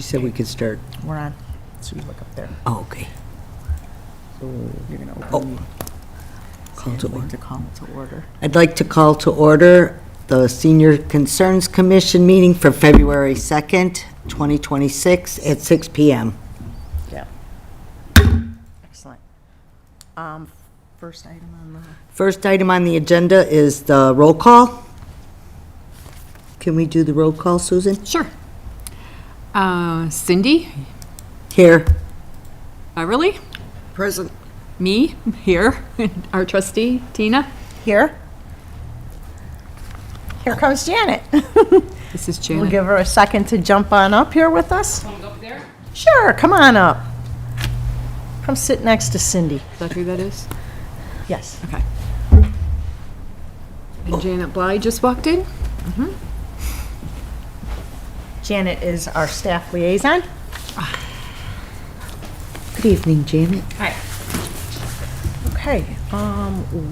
She said we could start. We're on. So you look up there. Oh, okay. So you're going to Oh. open. Call to order. To call to order. I'd like to call to order the Senior Concerns Commission meeting for February 2nd, 2026 at 6 PM. Yeah. Excellent. First item on the. First item on the agenda is the roll call. Can we do the roll call, Susan? Sure. Cindy, Here. Beverly, Present. me, here, our trustee, Tina. Here. Here comes Janet. This is We'll Janet. give her a second to jump on up here with us. Up there? Is Sure, come on up. Come sit next to Cindy. that who that is? Yes. Okay. And Janet Bly just walked in. Janet is our staff liaison. Good evening, Janet. Hi. Okay,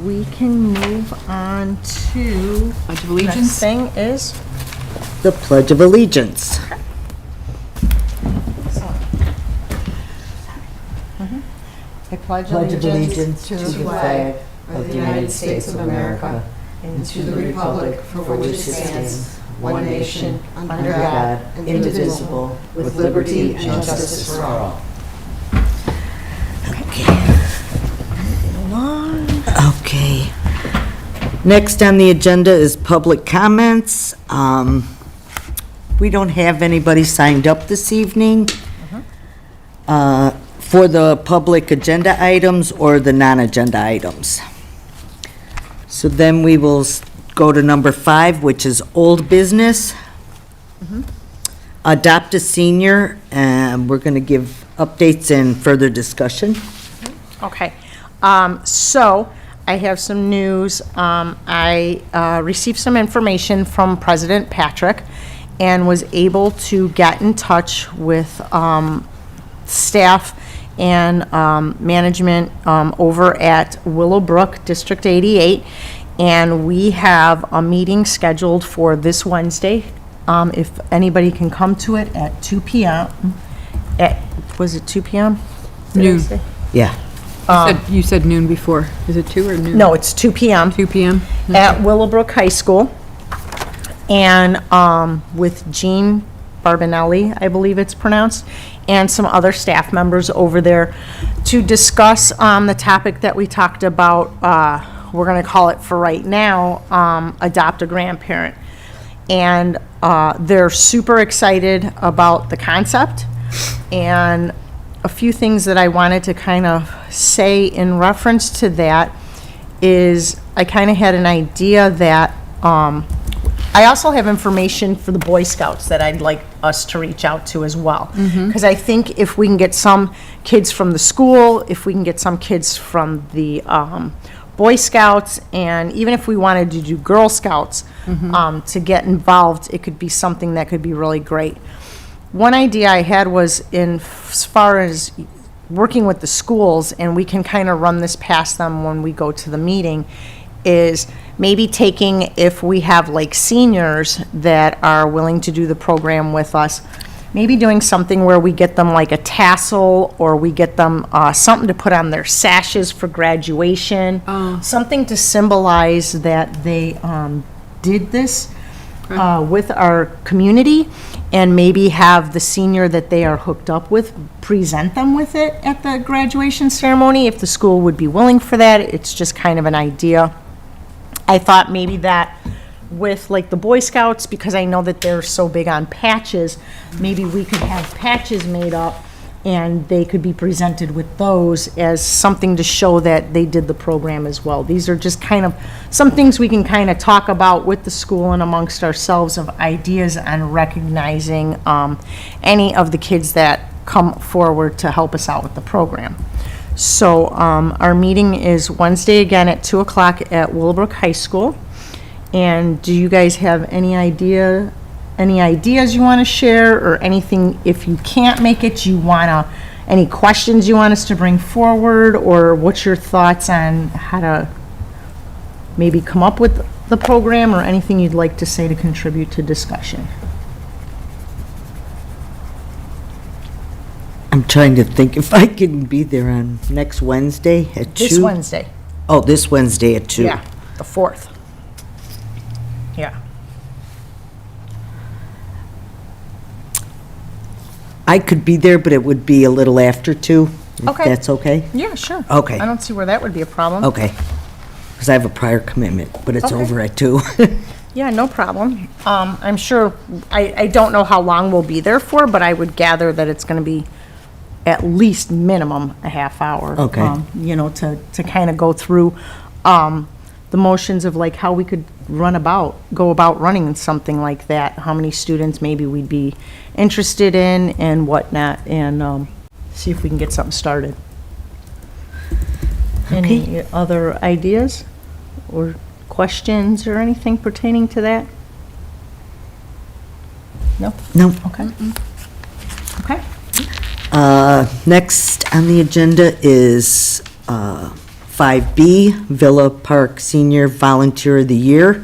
we can move on to, Pledge next of Allegiance. thing is, The Pledge of Allegiance. I pledge Pledge of allegiance allegiance to the flag of the United States of America and to the republic for which it stands, one nation, under God, indivisible, with liberty and justice for all. Okay. Next on the agenda is public comments. We don't have anybody signed up this evening for the public agenda items or the non-agenda items. So then we will go to number 5, which is old business. Adopt a senior, and we're going to give updates and further discussion. Okay, so I have some news. I received some information from President Patrick and was able to get in touch with staff and management over at Willowbrook District 88, and we have a meeting scheduled for this Wednesday. If anybody can come to it at 2 p.m. Was it 2 p.m.? Did I Noon. say? Yeah. You said noon before. Is it 2 or noon? No, it's 2 p.m. 2 p.m. at Willowbrook High School, and with Jean Barbinelli, I believe it's pronounced, and some other staff members over there to discuss the topic that we talked about. We're going to call it for right now, adopt a grandparent. And they're super excited about the concept, and a few things that I wanted to kind of say in reference to that is I kind of had an idea that, I also have information for the Boy Scouts that I'd like us to reach out to as well. Because I think if we can get some kids from the school, if we can get some kids from the Boy Scouts, and even if we wanted to do Girl Scouts, to get involved, it could be something that could be really great. One idea I had was as far as working with the schools, and we can kind of run this past them when we go to the meeting, is maybe taking, if we have like seniors that are willing to do the program with us, maybe doing something where we get them like a tassel, or we get them something to put on their sashes for graduation, something to symbolize that they did this with our community, and maybe have the senior that they are hooked up with present them with it at the graduation ceremony, if the school would be willing for that. It's just kind of an idea. I thought maybe that with like the Boy Scouts, because I know that they're so big on patches, maybe we could have patches made up and they could be presented with those as something to show that they did the program as well. These are just kind of some things we can kind of talk about with the school and amongst ourselves of ideas on recognizing any of the kids that come forward to help us out with the program. So our meeting is Wednesday again at 2 o'clock at Willowbrook High School. And do you guys have any ideas you want to share, or anything, if you can't make it, any questions you want us to bring forward, or what's your thoughts on how to maybe come up with the program, or anything you'd like to say to contribute to discussion? I'm trying to think if I can be there on next Wednesday at 2. This Wednesday. Oh, this Wednesday at 2. Yeah, the 4th. Yeah. I could be there, but it would be a little after 2. If Okay. that's okay? Yeah, sure. Okay. I don't see where that would be a problem. Okay. Because I have a prior commitment, but it's Okay. over at 2. Yeah, no problem. I'm sure, I don't know how long we'll be there for, but I would gather that it's going to be at least minimum a half hour. Okay. You know, to kind of go through the motions of like how we could go about running something like that, how many students maybe we'd be interested in and whatnot, and see if we can get something started. Any other ideas or questions or anything pertaining to that? No? No. Okay. Okay. Next on the agenda is 5B, Villa Park Senior Volunteer of the Year.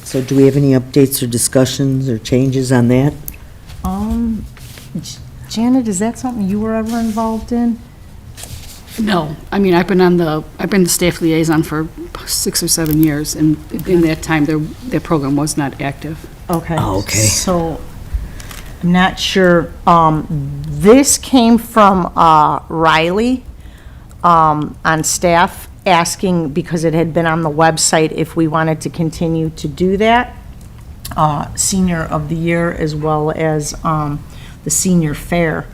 So do we have any updates or discussions or changes on that? Janet, is that something you were ever involved in? No, I mean, I've been the staff liaison for 6 or 7 years, and in that time, their program was not active. Okay. Oh, okay. So, I'm not sure, this came from Riley on staff asking, because it had been on the website, if we wanted to continue to do that, Senior of the Year as well as the Senior Fair.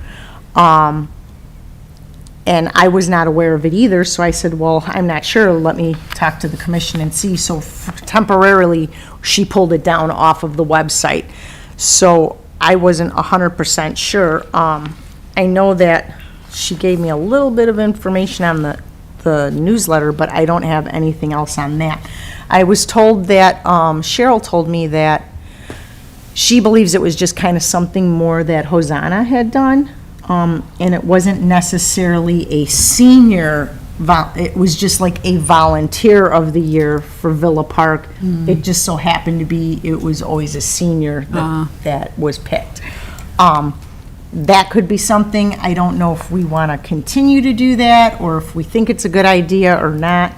And I was not aware of it either, so I said, well, I'm not sure, let me talk to the commission and see. So temporarily, she pulled it down off of the website. So I wasn't 100% sure. I know that she gave me a little bit of information on the newsletter, but I don't have anything else on that. I was told that, Cheryl told me that she believes it was just kind of something more that Hosanna had done. And it wasn't necessarily a senior, it was just like a volunteer of the year for Villa Park. It just so happened to be, it was always a senior that was picked. That could be something, I don't know if we want to continue to do that, or if we think it's a good idea or not.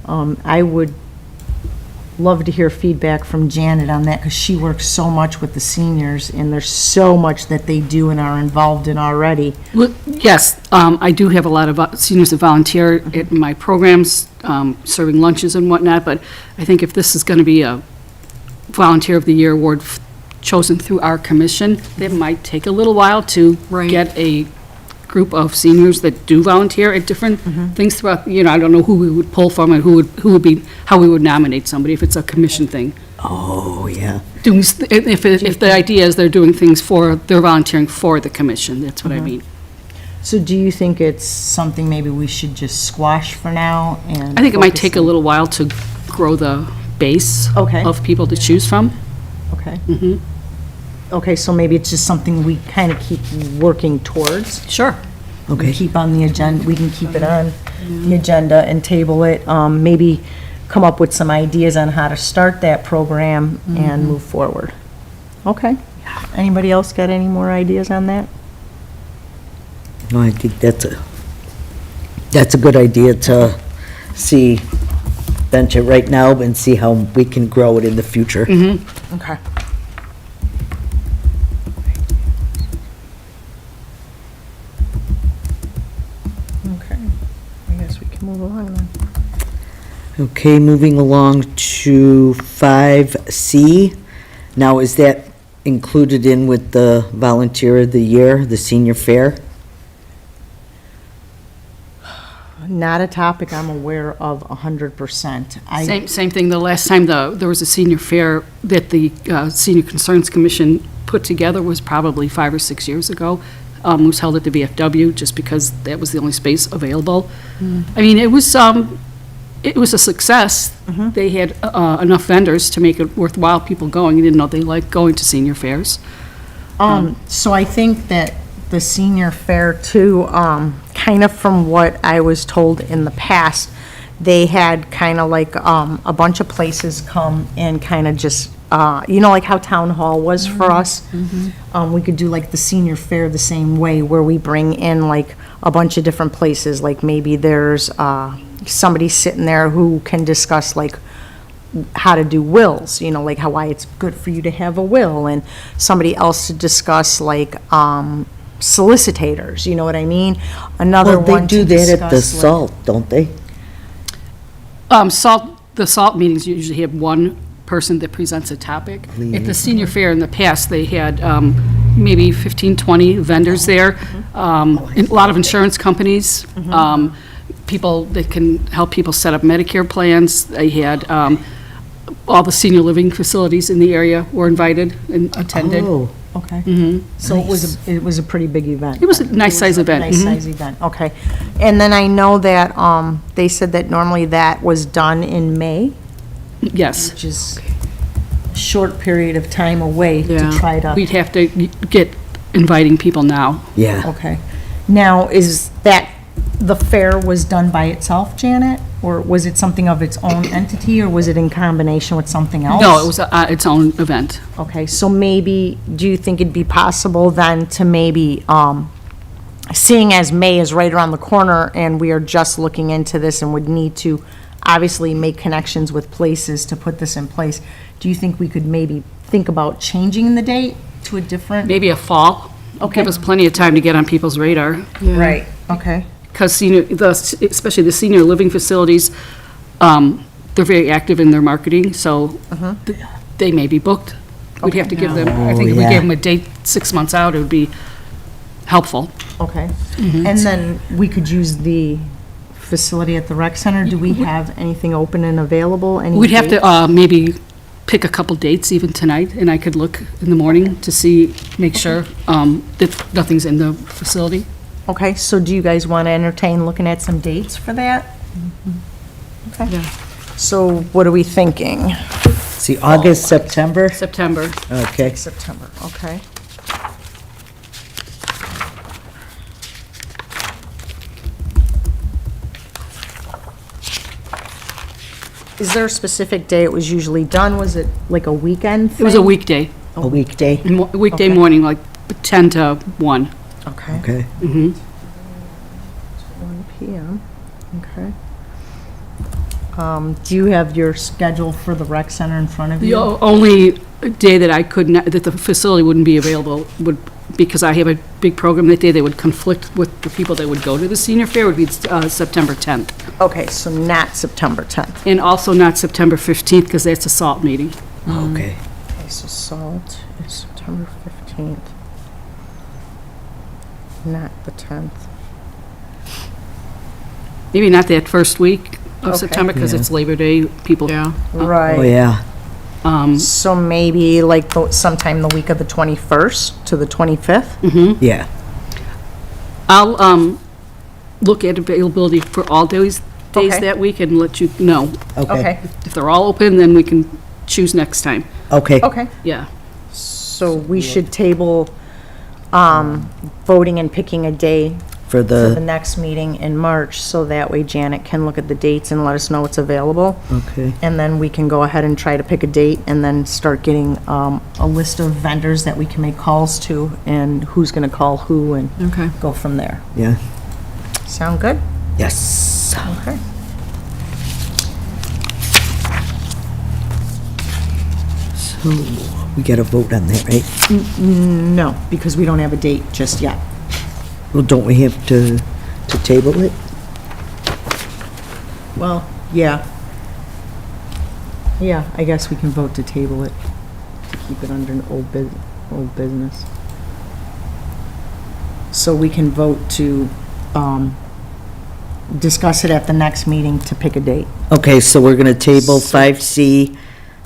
I would love to hear feedback from Janet on that, because she works so much with the seniors, and there's so much that they do and are involved in already. Well, yes, I do have a lot of seniors that volunteer at my programs, serving lunches and whatnot, but I think if this is going to be a Volunteer of the Year award chosen through our commission, it might take a little while to get a group of seniors that do volunteer at different things throughout, I don't know who we would pull from and who would be, how we would nominate somebody if it's a commission thing. Oh, yeah. If the idea is they're doing things they're volunteering for the commission, that's what I mean. So do you think it's something maybe we should just squash for now and? I think it might focus take a on- little while to grow the base Okay. of people to choose from. Okay. Okay, so maybe it's just something we kind of keep working towards. Sure. Okay. Keep on the agenda, we can keep it on the agenda and table it. Maybe come up with some ideas on how to start that program and move forward. Okay. Anybody else got any more ideas on that? No, I think that's a good idea to see, bench it right now and see how we can grow it in the future. Okay. Okay, I guess we can move along then. Okay, moving along to 5C. Now, is that included in with the Volunteer of the Year, the Senior Fair? Not a topic I'm aware of 100%. Same thing, the last time there was a senior fair that the Senior Concerns Commission put together was probably 5 or 6 years ago. It was held at the VFW just because that was the only space available. I mean, it was a success. They had enough vendors to make it worthwhile people going. You didn't know they liked going to senior fairs. So I think that the senior fair too, kind of from what I was told in the past, they had kind of like a bunch of places come and kind of just you know, like how town hall was for us? We could do like the senior fair the same way, where we bring in like a bunch of different places, like maybe there's, somebody sitting there who can discuss like how to do wills, you know, like how, why it's good for you to have a will, and somebody else to discuss like, solicitators, you know what I mean? Another Well, they one do to that at the discuss, like- SALT, don't they? The SALT meetings usually have one person that presents a topic. At the senior fair in the past, they had maybe 15, 20 vendors there, a lot of insurance companies, people that can help people set up Medicare plans. They had all the senior living facilities in the area were invited and attended. Oh, Okay. So it was a pretty big event. It was a nice size event. Nice Mhm. size event, okay. And then I know that, they said that normally that was done in May, Yes. which is a short period of time away to Yeah. try to, We'd have to get inviting people now. yeah. okay. Now, is that, the fair was done by itself, Janet? Or was it something of its own entity, or was it in combination with something else? No, it was its own event. Okay, so maybe, do you think it'd be possible then to maybe, seeing as May is right around the corner and we are just looking into this and would need to obviously make connections with places to put this in place, do you think we could maybe think about changing the date to a different? Maybe a fall. Okay. Give us plenty of time to get on people's radar. Right, okay, Because especially the senior living facilities, they're very active in their marketing, so they may be booked. We'd have to give them, I think if we yeah. gave them a date 6 months out, it would be helpful. okay. And then we could use the facility at the rec center. Do we have anything open and available? Any We'd have dates? to maybe pick a couple dates even tonight, and I could look in the morning to see, make sure that nothing's in the facility. Okay, so do you guys want to entertain looking at some dates for that? Okay. So what are we thinking? See, August, September? September. Okay. September, okay. Is there a specific day it was usually done? Was it like a weekend thing? It was a weekday, A weekday? weekday Okay. morning, like 10 to 1. Okay. Okay. 1 PM, okay. Do you have your schedule for the rec center in front of The you? only day that I could not, that the facility wouldn't be available would, because I have a big program that day that would conflict with the people that would go to the senior fair, would be September 10th. Okay, so not September 10th. And also not September 15th, because that's a SALT meeting. Okay. Okay, so SALT is September 15th. Not the 10th. Maybe not that first week of Okay. September, because Yeah. it's Labor Day, people. Yeah. Right. Oh, yeah. So maybe like sometime the week of the 21st to the 25th? Yeah. I'll look at availability for all days Okay. that week and let you know. Okay. If they're all open, then we can choose next time. Okay. Okay. Yeah. So we should table, voting and picking a day For for the the, next meeting in March, so that way Janet can look at the dates and let us know what's available. okay. And then we can go ahead and try to pick a date and then start getting, a list of vendors that we can make calls to and who's gonna call who and Okay. go from there. Yeah. Sound good? Yes. Okay. So, we got to vote on that, right? No, because we don't have a date just yet. Well, don't we have to table it? Well, yeah. Yeah, I guess we can vote to table it, to keep it under an old business. So we can vote to, discuss it at the next meeting to pick a date. Okay, so we're going to table 5C,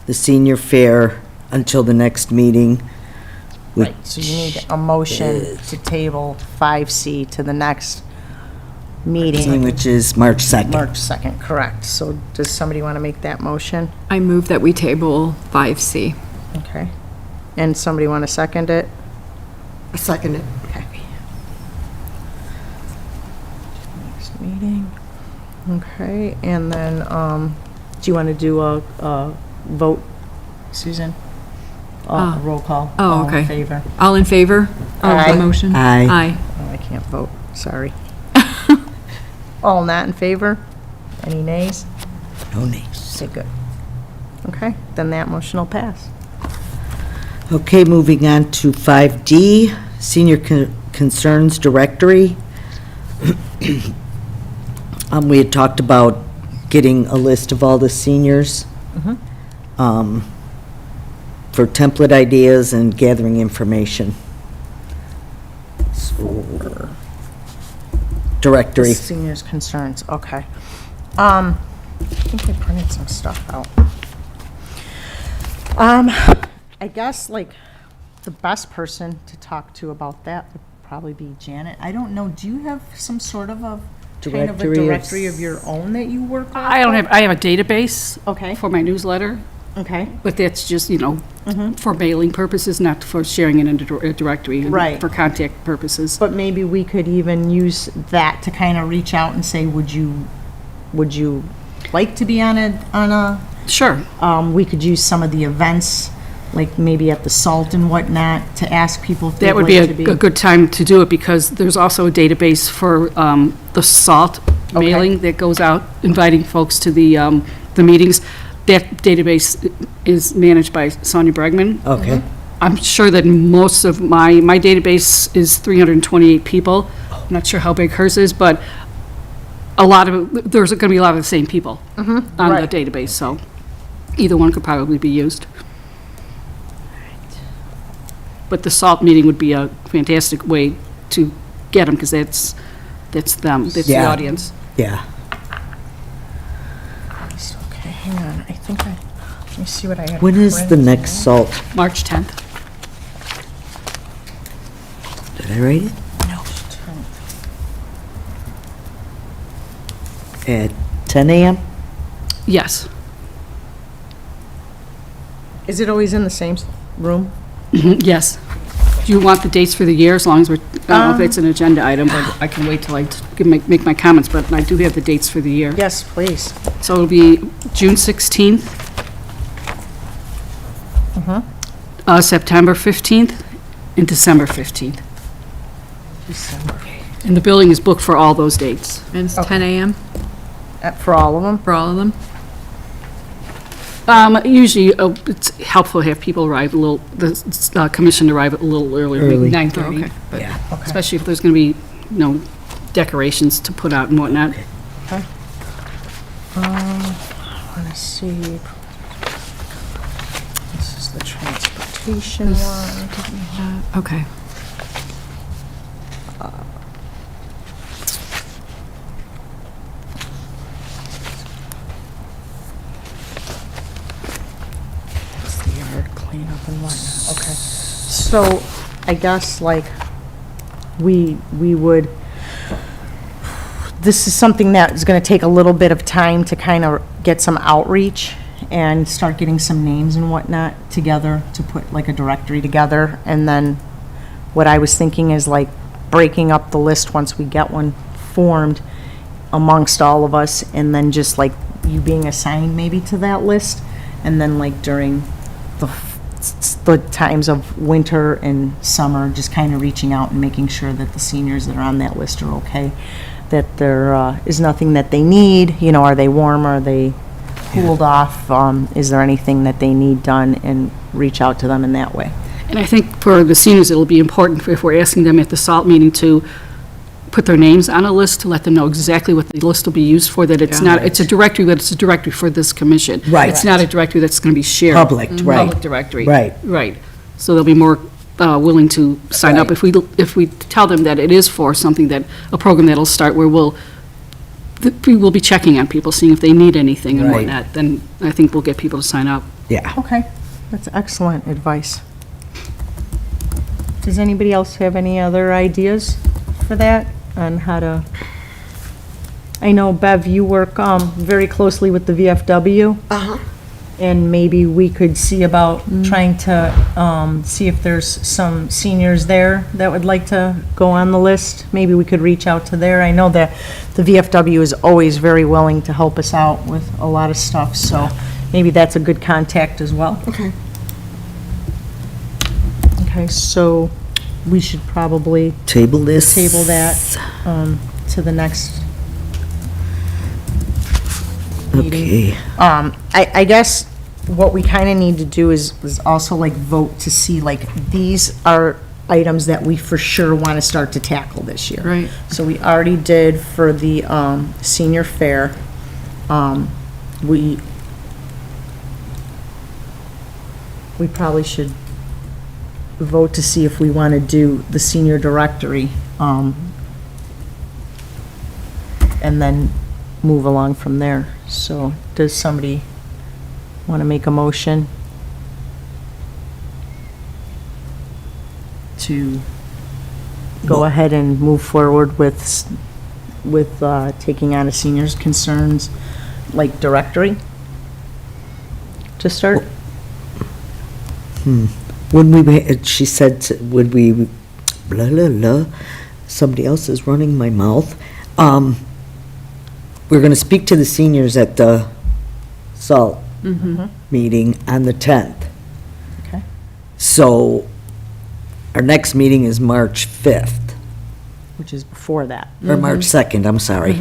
the senior fair, until the next meeting. Right, so you need a motion to table 5C to the next meeting, Which is March 2nd. March 2nd, correct. So does somebody want to make that motion? I move that we table 5C. Okay. And somebody want to second it? Second it. Okay. Next meeting. Okay, and then, do you want to do a vote, Susan? Roll call. Oh, All in okay. favor? All in favor of Aye. the motion? Aye. Aye. Oh, I can't vote, sorry. All not in favor? Any nays? No names. Okay, good. Okay, then that motion will pass. Okay, moving on to 5D, Senior Concerns Directory. We had talked about getting a list of all the seniors for template ideas and gathering information. Directory. Seniors' concerns, okay. I think I printed some stuff out. I guess, like, the best person to talk to about that would probably be Janet. I don't know, do you have some sort of a, kind of a Directory of directory of your own that you work on? I have a database Okay, for my newsletter, okay, but that's just, for mailing purposes, not for sharing it in a directory. Right. For contact purposes. but maybe we could even use that to kind of reach out and say, would you like to be on a, Sure. we could use some of the events, like maybe at the Salt and whatnot, to ask people if they'd That would like be to a good time to do it, because there's also a database for the SALT mailing that goes out, inviting folks to the meetings. That database is managed by Sonia Bregman. Okay. I'm sure that most of my database is 328 people. I'm not sure how big hers is, but there's going to be a lot of the same people on Right. the database, so either one could probably be used. But the SALT meeting would be a fantastic way to get them, because that's them, that's the Yeah. audience. Yeah. Okay, hang on, I think let me see what I have. When is the printed. next SALT? March 10th. Did I write it? No. At 10 a.m.? Yes. Is it always in the same room? Yes. Do you want the dates for the year, as long as I don't know if it's an agenda item, but I can wait till I make my comments, but I do have the dates for the year. Yes, please. So it'll be June 16th, September 15th, and December 15th. December. And the building is booked for all those dates. And it's 10 a.m. For all of them? for all of them? Usually, it's helpful to have people arrive the commission arrive a little earlier, Early. maybe 9:30. Okay. but Yeah. Especially if there's going to be, decorations to put out and whatnot. Let us see. This is the transportation one. Okay. It's the yard cleanup and whatnot, okay. So, I guess, like, we would, this is something that is gonna take a little bit of time to kind of get some outreach and start getting some names and whatnot together to put like a directory together. And then what I was thinking is like breaking up the list once we get one formed amongst all of us, and then just like you being assigned maybe to that list. And then like during the times of winter and summer, just kind of reaching out and making sure that the seniors that are on that list are okay, that there is nothing that they need, are they warm, are they cooled off, is there anything that they need done, and reach out to them in that way. And I think for the seniors, it'll be important if we're asking them at the SALT meeting to put their names on a list, to let them know exactly what the list will be used for, that it's not, it's a directory, but it's a directory for this commission. Right. It's not a directory that's going to be shared. Public, right. Public directory. Right. Right. So they'll be more willing to sign up. Right. If we tell them that it is for something a program that'll start where we will be checking on people, seeing if they need anything and Right. whatnot, then I think we'll get people to sign up. Yeah. Okay, that's excellent advice. Does anybody else have any other ideas for that, on how to? I know, Bev, you work very closely with the VFW. Uh-huh. And maybe we could see about trying to see if there's some seniors there that would like to go on the list. Maybe we could reach out to there. I know that the VFW is always very willing to help us out with a lot of stuff, so maybe that's a good contact as well. Okay. Okay, so we should probably Table this. table that to the next meeting. Okay. I guess what we kind of need to do is also like vote to see, like, these are items that we for sure want to start to tackle this year. Right. So we already did for the senior fair. We probably should vote to see if we want to do the senior directory, and then move along from there. So does somebody want to make a motion to go ahead and move forward with taking on a seniors concerns, like, directory to start? When we, she said, would we, blah, blah, blah, somebody else is running my mouth. We're gonna speak to the seniors at the SALT meeting on the 10th. Okay. So, our next meeting is March 5th, Which is before that. or March 2nd, I'm sorry.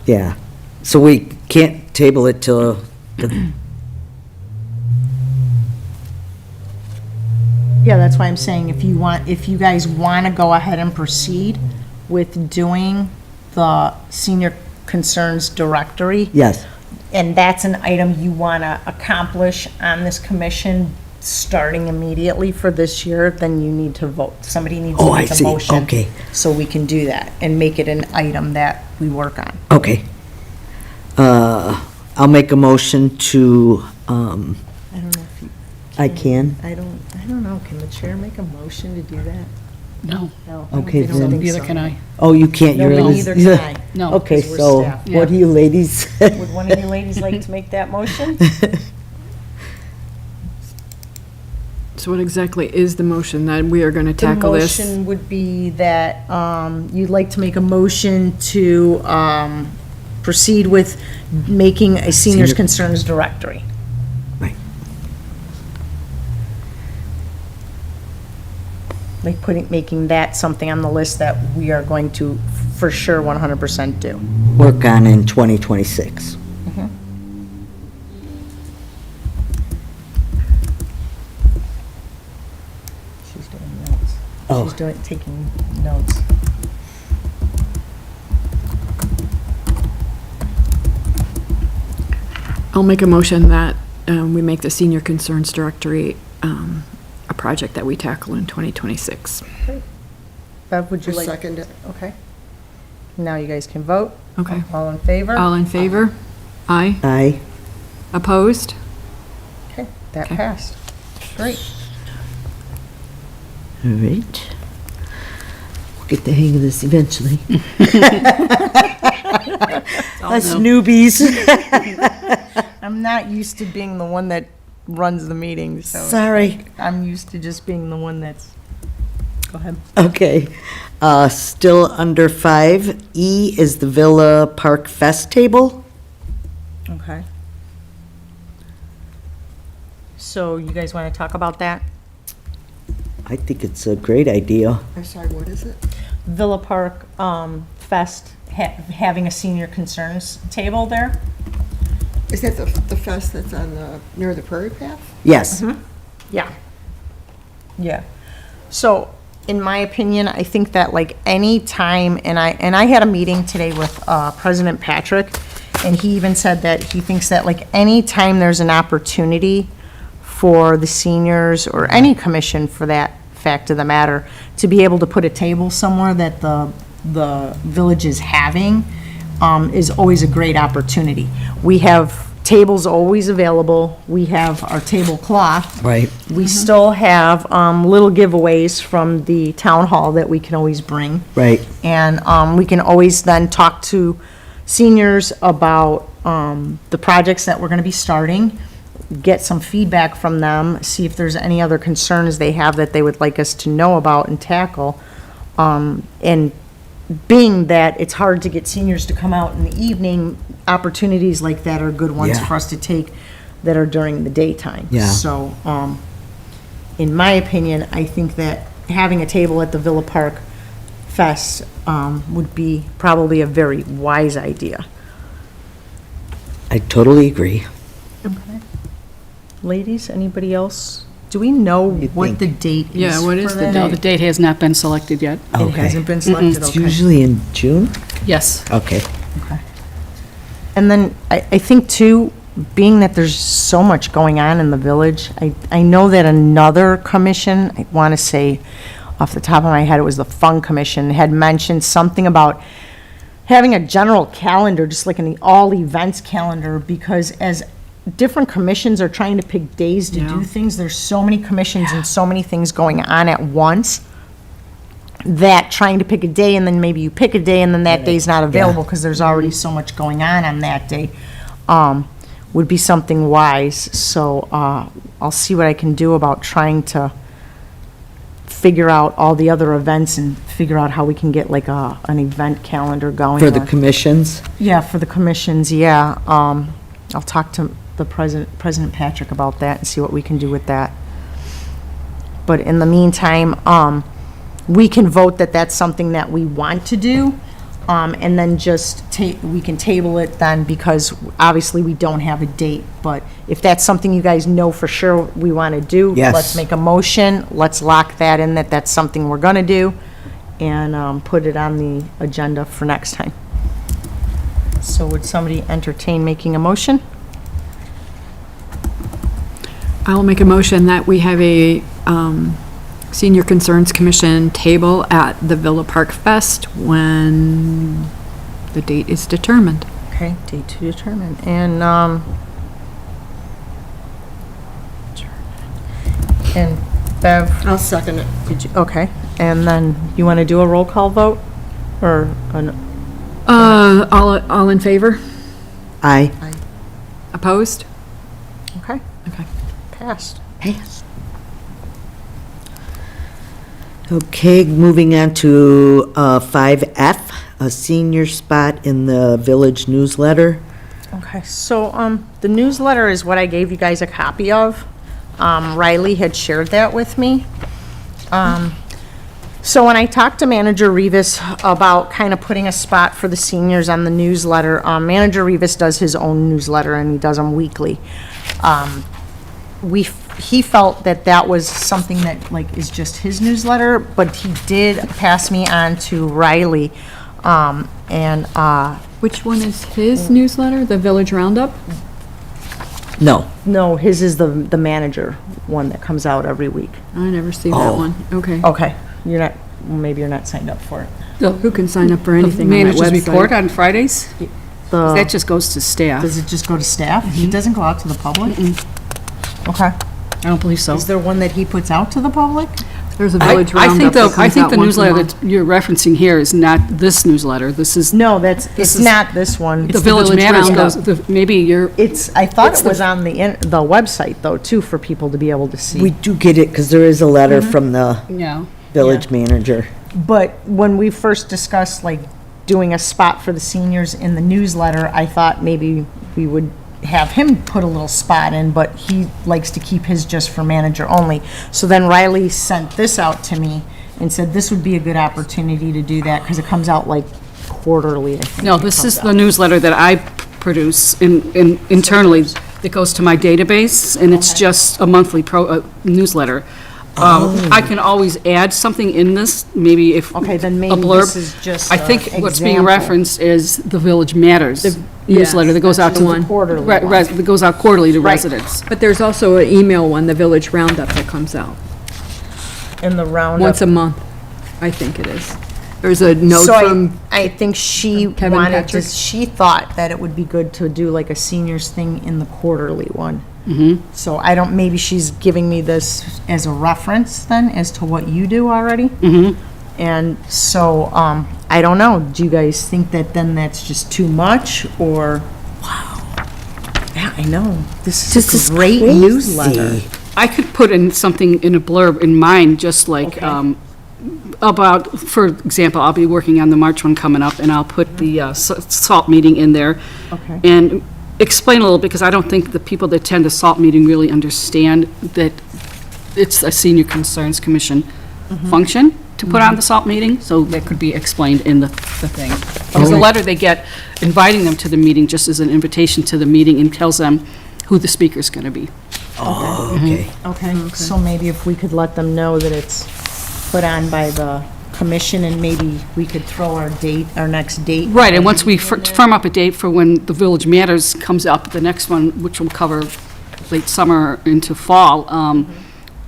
Yeah, so we can't table it till the, Yeah, that's why I'm saying if you guys want to go ahead and proceed with doing the senior concerns directory, yes, and that's an item you want to accomplish on this commission starting immediately for this year, then you need to vote. Somebody needs Oh, to I make a see. motion. Okay. So we can do that and make it an item that we work on. okay. I'll make a motion to, I don't know if you. I can? I don't know. Can the chair make a motion to do that? No, No. Okay, I don't then- think neither so. can I. Oh, you can't, No, you're. neither can I. No. Okay, 'cause we're so staff. what do you ladies? Would one of you ladies like to make that motion? So what exactly is the motion that we are going to tackle The this? motion would be that you'd like to make a motion to proceed with making a seniors' Senior- concerns directory. Right. Like making that something on the list that we are going to, for sure, 100% do. Work on in 2026. She's doing notes. Oh. She's taking notes. I'll make a motion that we make the senior concerns directory a project that we tackle in 2026. Bev, would you like? Second it. Okay. Now you guys can vote. Okay. All in favor? All in favor? Aye. Aye. Opposed? Okay, that Okay. passed. Great. All right. We'll get the hang of this eventually. Us newbies. I'm not used to being the one that runs the meeting, so. Sorry. I'm used to just being the one that's, go ahead. Okay. Still under 5E is the Villa Park Fest table. Okay. So you guys want to talk about that? I think it's a great idea. I'm sorry, what is it? Villa Park Fest, having a senior concerns table there? Is that the fest that's on the, near the Prairie Path? Yes. Yeah. Yeah. So, in my opinion, I think that like any time, and I had a meeting today with President Patrick, and he even said that he thinks that like any time there's an opportunity for the seniors, or any commission for that fact of the matter, to be able to put a table somewhere that the village is having, is always a great opportunity. We have tables always available. We have our tablecloth. Right. We still have little giveaways from the town hall that we can always bring. Right. And we can always then talk to seniors about the projects that we're going to be starting, get some feedback from them, see if there's any other concerns they have that they would like us to know about and tackle. And being that it's hard to get seniors to come out in the evening, opportunities like that are good ones Yeah. for us to take that are during the daytime. Yeah. So, in my opinion, I think that having a table at the Villa Park Fest would be probably a very wise idea. I totally agree. Ladies, anybody else? Do we know do you what think? the date is? Yeah, what is for the that? No, the date has not been selected yet. It Okay. hasn't been selected, It's okay. usually in June? Yes. Okay. And then I think too, being that there's so much going on in the village, I know that another commission, I want to say off the top of my head, it was the Fun Commission, had mentioned something about having a general calendar, just like an all events calendar, because as different commissions are trying to pick days to do Yeah. things, there's so many commissions and so many things going on at once, that trying to pick a day, and then maybe you pick a day, and then that day's not available because there's already so much going on that day, would be something wise. So I'll see what I can do about trying to figure out all the other events and figure out how we can get like an event calendar going. For the or- commissions? Yeah, for the commissions, yeah. I'll talk to the President Patrick about that and see what we can do with that. But in the meantime, we can vote that that's something that we want to do, and then just we can table it then, because obviously we don't have a date. But if that's something you guys know for sure we want to do, Yes. let's make a motion, let's lock that in, that that's something we're gonna do, and put it on the agenda for next time. So would somebody entertain making a motion? I'll make a motion that we have a Senior Concerns Commission table at the Villa Park Fest when the date is determined. Okay, date to determine, and, Bev, I'll second it. did you, okay, and then you want to do a roll call vote? Or, All in favor? Aye. Opposed? okay, Okay. passed. Pass. Okay, moving on to 5F, a senior spot in the village newsletter. Okay, so, the newsletter is what I gave you guys a copy of. Riley had shared that with me. So when I talked to Manager Rivas about kind of putting a spot for the seniors on the newsletter, Manager Rivas does his own newsletter and he does them weekly. He felt that that was something that like is just his newsletter, but he did pass me on to Riley. Which one is his newsletter, the Village Roundup? No, No, his is the manager one that comes out every week. I never see that Oh. one. Okay. Okay, you're not, well, maybe you're not signed up for it. Who can sign up for The anything on that manager's report website? on Fridays? The, That just goes to staff. does it just go to staff? It doesn't go out to the public? Okay. I don't believe so. Is there one that he puts out to the public? There's a I Village Roundup that I comes think out the once a newsletter month. that you're referencing here is not this newsletter. This is, No, it's is- not this one. the the Village Village Matters Roundup. goes, maybe you're, It's, I thought It's it the- was on the website though, too, for people to be able to see. we do get it because there is a letter from the yeah. village manager. But when we first discussed like doing a spot for the seniors in the newsletter, I thought maybe we would have him put a little spot in, but he likes to keep his just for manager only. So then Riley sent this out to me and said this would be a good opportunity to do that because it comes out like quarterly, I think. No, it this comes is out. the newsletter that I produce internally that goes to my database, and it's just a monthly newsletter. I can always add something in this, maybe if. Okay, then a maybe blurb. this is just I think a what's being example. referenced is the Village Matters yes, newsletter that goes out that's to. the one. Quarterly Right, one. that goes out quarterly to Right. residents. But there's also an email one, the Village Roundup, that comes out In the roundup. once a month, I think it is. There's a note So from, I think she Kevin wanted to, Patrick? she thought that it would be good to do like a seniors thing in the quarterly one. Mm-hmm. So I don't, maybe she's giving me this as a reference then, as to what you do already? Mm-hmm. And so, I don't know, do you guys think that then that's just too much, or? Wow. Yeah, I know, this is a great crazy. newsletter. I could put in something in a blurb in mine, just like, about, for example, I'll be working on the March one coming up, and I'll put the SALT meeting in there. Okay. And explain a little, because I don't think the people that attend the SALT meeting really understand that it's a Senior Concerns Commission function to put on the SALT meeting, so that could be explained in the thing. Because the letter they get inviting them to the meeting just is an invitation to the meeting and tells them who the speaker's going to be. Oh, okay. Okay, so maybe if we could let them know that it's put on by the commission, and maybe we could throw our next date. Right, and once we firm up a date for when the Village Matters comes up, the next one, which will cover late summer into fall,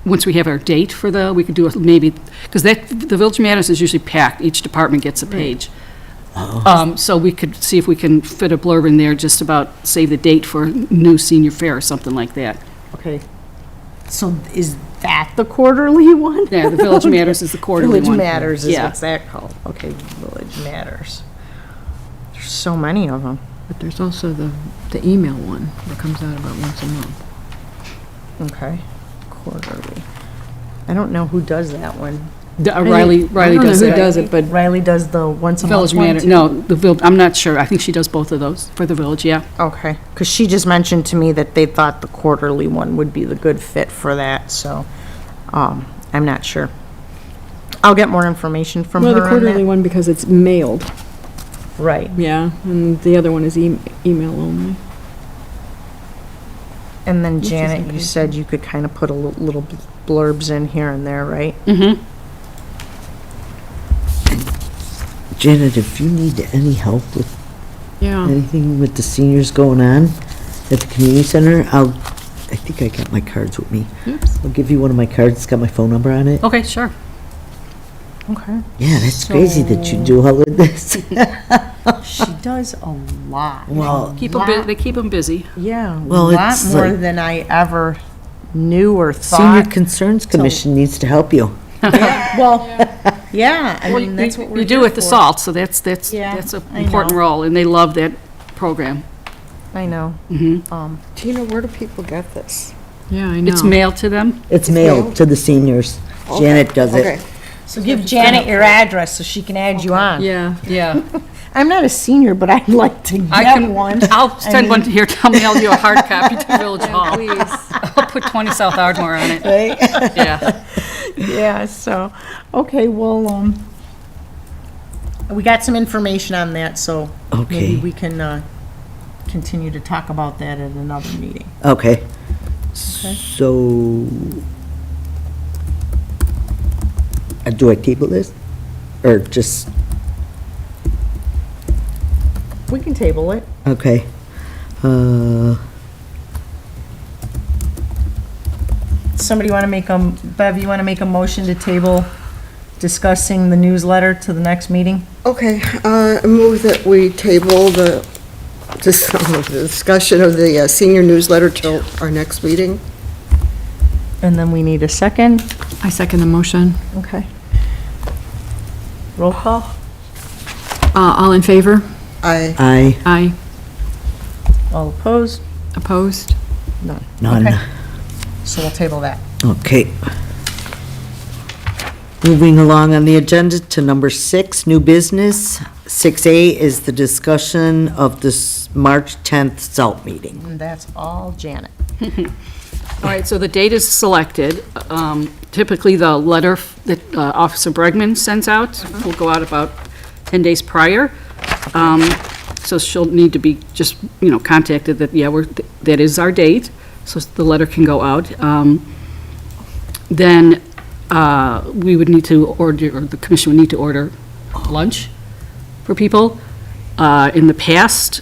once we have our date for we could do it maybe, because the Village Matters is usually packed, each department gets a page. So we could see if we can fit a blurb in there just about, save the date for new senior fair or something like that. Okay. So is that the quarterly one? Yeah, the Village Matters is the quarterly Village one. Matters is Yeah. what's that called? Okay, Village Matters. There's so many of them. But there's also the email one that comes out about once a month. Okay, quarterly. I don't know who does that one. Riley I don't know does who that. does it, but Riley does the once a month Village one, Matter, too? no, I'm not sure. I think she does both of those for the Village, yeah. Okay, because she just mentioned to me that they thought the quarterly one would be the good fit for that, so, I'm not sure. I'll get more information from her well, the on quarterly that. one because it's mailed. Right, Yeah, and the other one is email only. and then is Janet, you okay. said you could kind of put a little blurbs in here and there, right? Mm-hmm. Janet, if you need any help with Yeah. anything with the seniors going on at the community center, I think I got my cards with me. Oops. I'll give you one of my cards, it's got my phone number on it. Okay, sure. Okay. Yeah, that's crazy that you do all of this. She does a lot. Well, They keep them busy. Yeah, a Well, lot it's more like- than I ever knew or Senior thought. Concerns Commission needs to help you. Well, yeah, I mean, that's what we're You do here with the for. SALT, so that's Yeah, an I important know. role, and they love that program. I know. Tina, where do people get this? Yeah, I know. It's mailed to them. It's mailed to the seniors. Janet does Okay. it. So give Janet your address so she can add you on. Yeah. Yeah. I'm not a senior, but I'd like to get one. I'll send I one mean- here, I'll mail you a hard copy to Village Hall. I'll put 20 South Ardmore on it. Right? Yeah. Yeah, so, okay, well, we got some information on that, so Okay. maybe we can, continue to talk about that at another meeting. Okay. So, do I table this? Or just, We can table it. okay. Somebody want to Bev, you want to make a motion to table discussing the newsletter to the next meeting? Okay, I move that we table the discussion of the senior newsletter till our next meeting. And then we need a second. I second the motion. Okay. Roll call? All in favor? I, Aye. All opposed? Opposed? None. Okay. So we'll table that. Okay. Moving along on the agenda to number 6, new business. 6A is the discussion of this March 10th SALT meeting. And that's all Janet. All right, so the date is selected. Typically, the letter that Officer Bregman sends out will go out about 10 days prior. So she'll need to be just, contacted that, yeah, that is our date, so the letter can go out. Then we would need to order, or the commission would need to order lunch for people. In the past,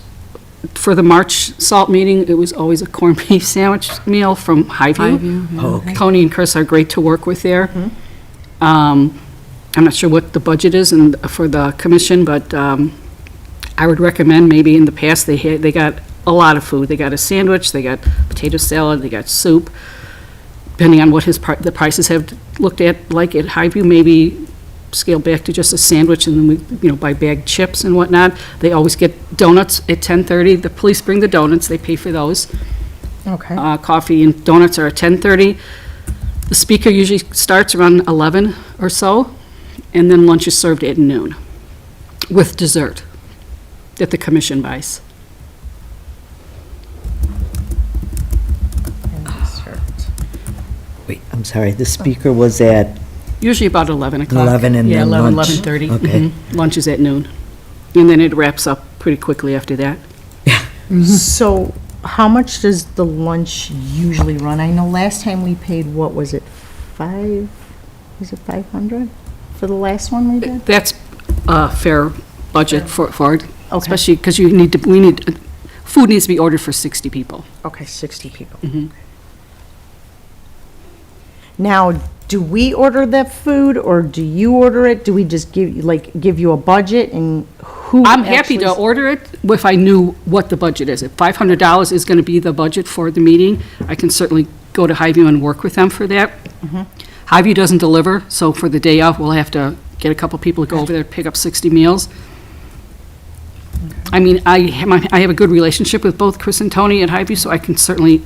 for the March SALT meeting, it was always a corned beef sandwich meal from Highview. Highview, yeah. Okay. Tony and Chris are great to work with there. I'm not sure what the budget is for the commission, but I would recommend, maybe in the past, they got a lot of food. They got a sandwich, they got potato salad, they got soup. Depending on what the prices have looked at, like at Highview, maybe scale back to just a sandwich, and then we, buy bagged chips and whatnot. They always get donuts at 10:30. The police bring the donuts, they pay for those. Okay. Coffee and donuts are at 10:30. The speaker usually starts around 11 or so, and then lunch is served at noon with dessert that the commission buys. Wait, I'm sorry, the speaker was at, Usually about 11 o'clock. 11 and Yeah, then 11, lunch. 11:30. Okay. Lunch is at noon. And then it wraps up pretty quickly after that. So how much does the lunch usually run? I know last time we paid, what was it, was it 500 for the last one we did? That's a fair budget for it, Okay. especially because food needs to be ordered for 60 people. Okay, 60 people. Mhm. Now, do we order that food, or do you order it? Do we just give you a budget, and who I'm happy to actually- order it if I knew what the budget is. If $500 is going to be the budget for the meeting, I can certainly go to Highview and work with them for that. Highview doesn't deliver, so for the day off, we'll have to get a couple people to go over there to pick up 60 meals. I mean, I have a good relationship with both Chris and Tony at Highview, so I can certainly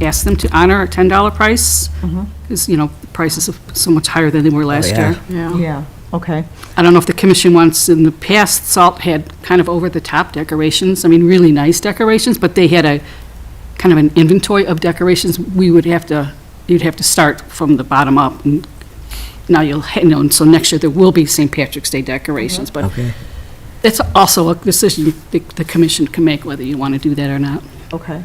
ask them to honor a $10 price, because, the prices are so much higher than they were last yeah. year. Yeah, okay. I don't know if the commission wants, in the past, Salt had kind of over-the-top decorations, I mean, really nice decorations, but they had a, kind of an inventory of decorations. You'd have to start from the bottom up, and now and so next year there will be St. Patrick's Day decorations, but okay. it's also a decision the commission can make, whether you want to do that or not. Okay.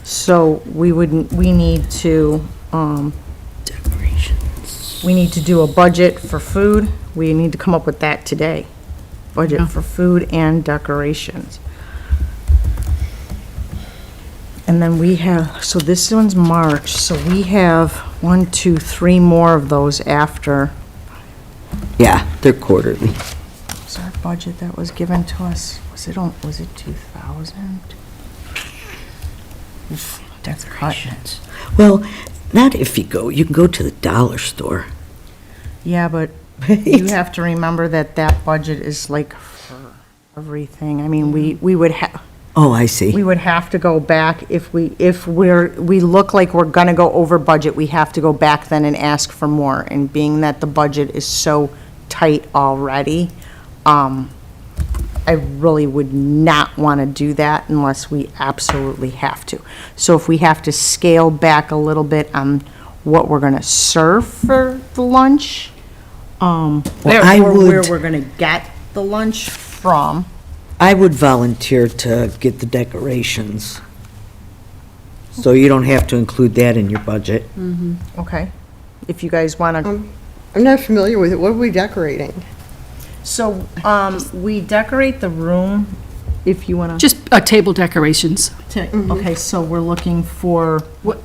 So we need to, we need to do a budget for food. We need to come up with that today. Budget for food and decorations. And then we have, so this one's March, so we have 1, 2, 3 more of those after. Yeah, they're quarterly. Was our budget that was given to us, was it 2,000? That's cut. Well, not if you can go to the dollar store. Yeah, but you have to remember that budget is like for everything. I mean, we would have, Oh, I see. we would have to go back if we look like we're gonna go over budget, we have to go back then and ask for more. And being that the budget is so tight already, I really would not want to do that unless we absolutely have to. So if we have to scale back a little bit on what we're going to serve for the lunch, I or where would- we're going to get the lunch from. I would volunteer to get the decorations. So you don't have to include that in your budget. Okay. If you guys want to. I'm not familiar with it. What are we decorating? So, we decorate the room, if you want to. Just table decorations. Okay, so we're looking for.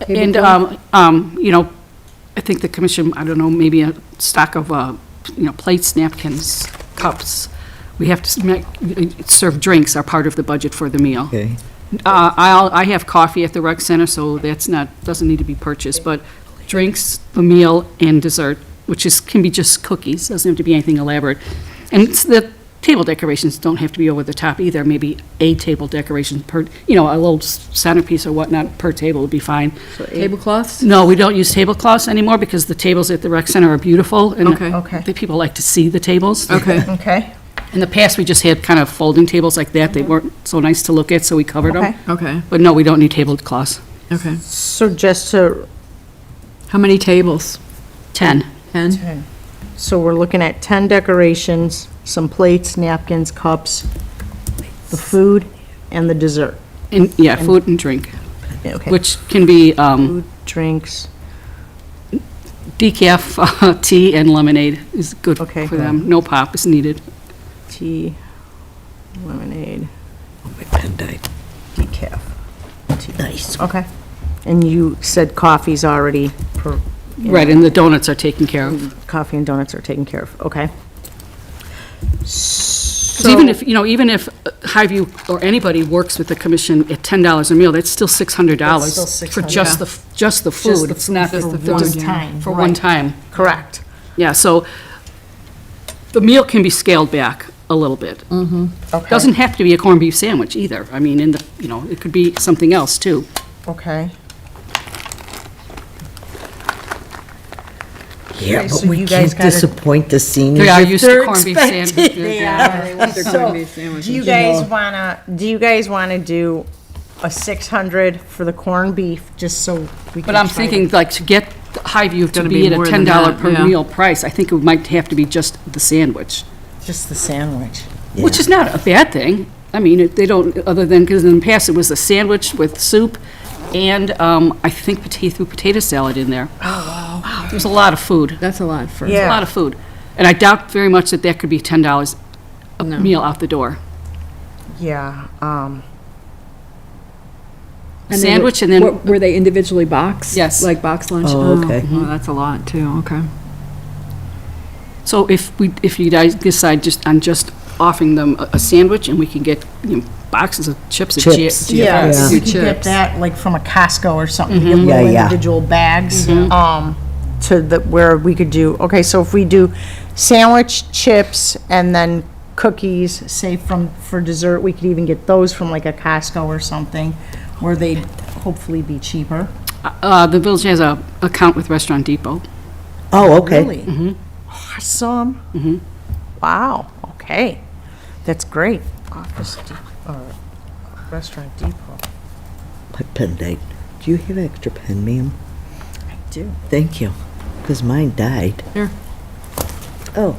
And, I think the commission, I don't know, maybe a stock of, plates, napkins, cups. We have to serve drinks are part of the budget for the meal. Okay. I have coffee at the rec center, so doesn't need to be purchased, but drinks, the meal, and dessert, which can be just cookies, doesn't have to be anything elaborate. And the table decorations don't have to be over the top either, maybe a table decoration per, a little centerpiece or whatnot per table would be fine. Tablecloths? No, we don't use tablecloths anymore because the tables at the rec center are beautiful. And Okay. Okay. the people like to see the tables. Okay. Okay, In the past, we just had kind of folding tables like that. They weren't so nice to look at, so we covered them. okay. Okay, But no, we don't need tablecloths. okay. So just to, How many tables? 10. 10? so we're looking at 10 decorations, some plates, napkins, cups, the food, and the dessert. And, yeah, food and drink, Okay. which can be Food, drinks, decaf tea and lemonade is good Okay. for them. No pop is needed. tea, lemonade, My pen died. decaf. Nice. Okay. And you said coffee's already, Right, and the donuts are taken care of. coffee and donuts are taken care of, okay? 'Cause even if Highview or anybody works with the commission at $10 a meal, that's still $600 That's still for $600. just the food. It's not Just for the one food, yeah. time. For one time. Correct. Yeah, so the meal can be scaled back a little bit. Okay. Doesn't have to be a corned beef sandwich either. I mean, it could be something else too. Okay. Yeah, Okay, but so we you guys can't gotta- disappoint the seniors. They are if used to they're corned beef expecting- sandwiches. yeah. Do you guys wanna do a 600 for the corned beef, just so we can But I'm try to- thinking, like, to get Highview to gonna be be at a more than $10 that, per yeah. meal price. I think it might have to be just the sandwich, Just the sandwich. which is not a bad thing. I mean, they don't, other than, because in the past it was a sandwich with soup and I think potato salad in there. Oh, wow. There's a lot of food. That's a lot for. Yeah. A lot of food. And I doubt very much that that could be $10 a No. meal out the door. Yeah, And Sandwich and then, Were they individually boxed? Yes. Like box lunch? Oh, okay. Oh, that's a lot too, okay. so if you guys decide just offering them a sandwich and we can get, boxes of chips at Chips. yeah, Yeah. we could get Chips. that like from a Costco or something, we get Yeah, little yeah. individual bags, to the, where we could do, okay, so if we do sandwich, chips, and then cookies, say for dessert, we could even get those from like a Costco or something, where they'd hopefully be cheaper. The village has a account with Restaurant Depot. Oh, okay. Really? Awesome. Wow, okay. That's great. Office or Restaurant Depot. My pen died. Do you have extra pen, ma'am? I do. Thank you, because mine died. Here. Oh,